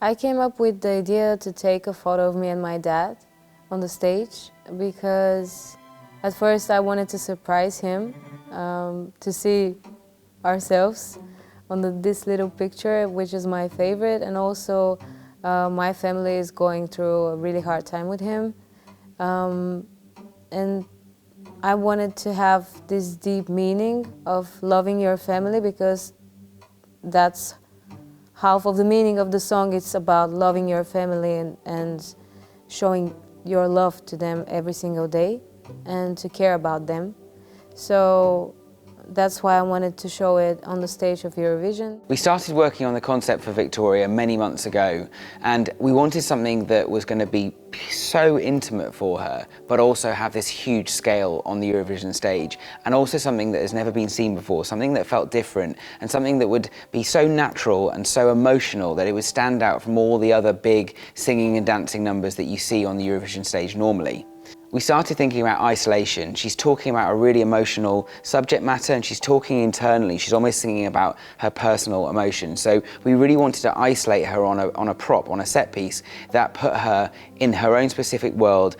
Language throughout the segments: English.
I came up with the idea to take a photo of me and my dad on the stage because at first I wanted to surprise him, to see ourselves on this little picture, which is my favorite, and also my family is going through a really hard time with him. And I wanted to have this deep meaning of loving your family because that's half of the meaning of the song. It's about loving your family and showing your love to them every single day and to care about them. So that's why I wanted to show it on the stage of Eurovision. We started working on the concept for Victoria many months ago, and we wanted something that was going to be so intimate for her, but also have this huge scale on the Eurovision stage, and also something that has never been seen before, something that felt different, and something that would be so natural and so emotional that it would stand out from all the other big singing and dancing numbers that you see on the Eurovision stage normally. We started thinking about isolation. She's talking about a really emotional subject matter, and she's talking internally. She's almost singing about her personal emotions. So we really wanted to isolate her on a prop, on a set piece that put her in her own specific world.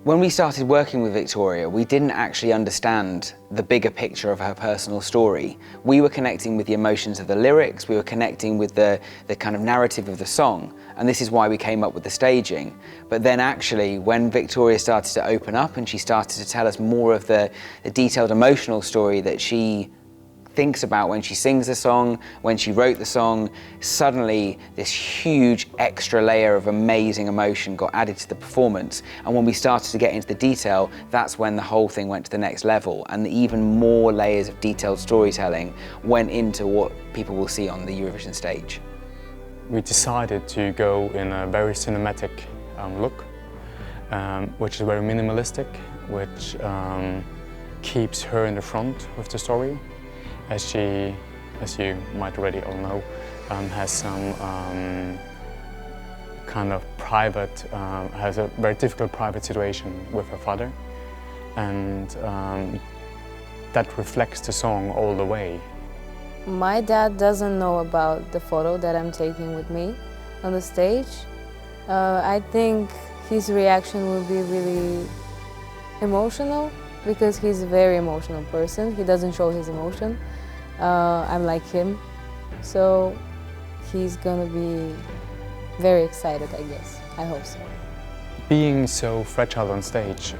When we started working with Victoria, we didn't actually understand the bigger picture of her personal story. We were connecting with the emotions of the lyrics, we were connecting with the kind of narrative of the song, and this is why we came up with the staging. But then actually, when Victoria started to open up and she started to tell us more of the detailed emotional story that she thinks about when she sings the song, when she wrote the song, suddenly this huge extra layer of amazing emotion got added to the performance. And when we started to get into the detail, that's when the whole thing went to the next level, and even more layers of detailed storytelling went into what people will see on the Eurovision stage. We decided to go in a very cinematic look, which is very minimalistic, which keeps her in the front with the story. As she, as you might already all know, has some kind of private, has a very difficult private situation with her father, and that reflects the song all the way. My dad doesn't know about the photo that I'm taking with me on the stage. I think his reaction will be really emotional because he's a very emotional person. He doesn't show his emotion. I'm like him, so he's gonna be very excited, I guess. I hope so. Being so fragile on stage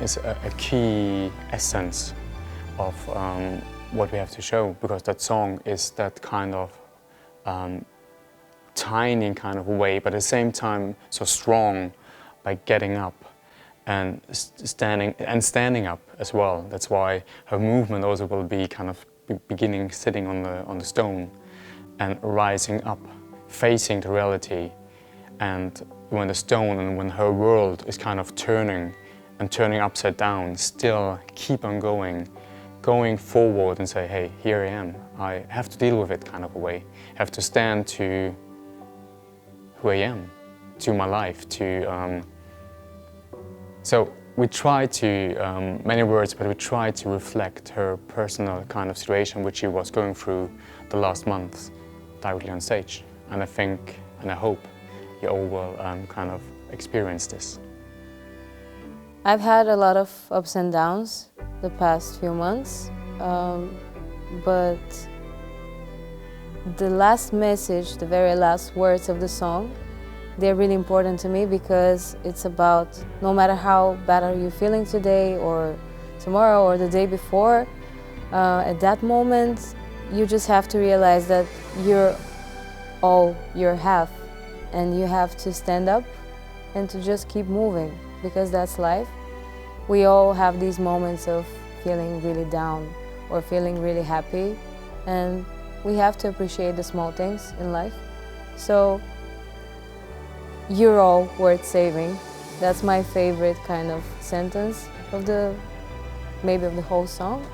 is a key essence of what we have to show, because that song is that kind of tiny kind of way, but at the same time so strong by getting up and standing up as well. That's why her movement also will be kind of beginning sitting on the stone and rising up, facing the reality. And when the stone and when her world is kind of turning upside down, still keep on going forward and say, hey, here I am. I have to deal with it kind of a way. I have to stand to who I am, to my life, to so we try to, many words, but we try to reflect her personal kind of situation which she was going through the last month directly on stage. And I think, and I hope, you all will kind of experience this. I've had a lot of ups and downs the past few months, but the last message, the very last words of the song, they're really important to me because it's about no matter how bad are you feeling today or tomorrow or the day before, at that moment you just have to realize that you're all you have, and you have to stand up and to just keep moving, because that's life. We all have these moments of feeling really down or feeling really happy, and we have to appreciate the small things in life. So you're all worth saving. That's my favorite kind of sentence of maybe of the whole song.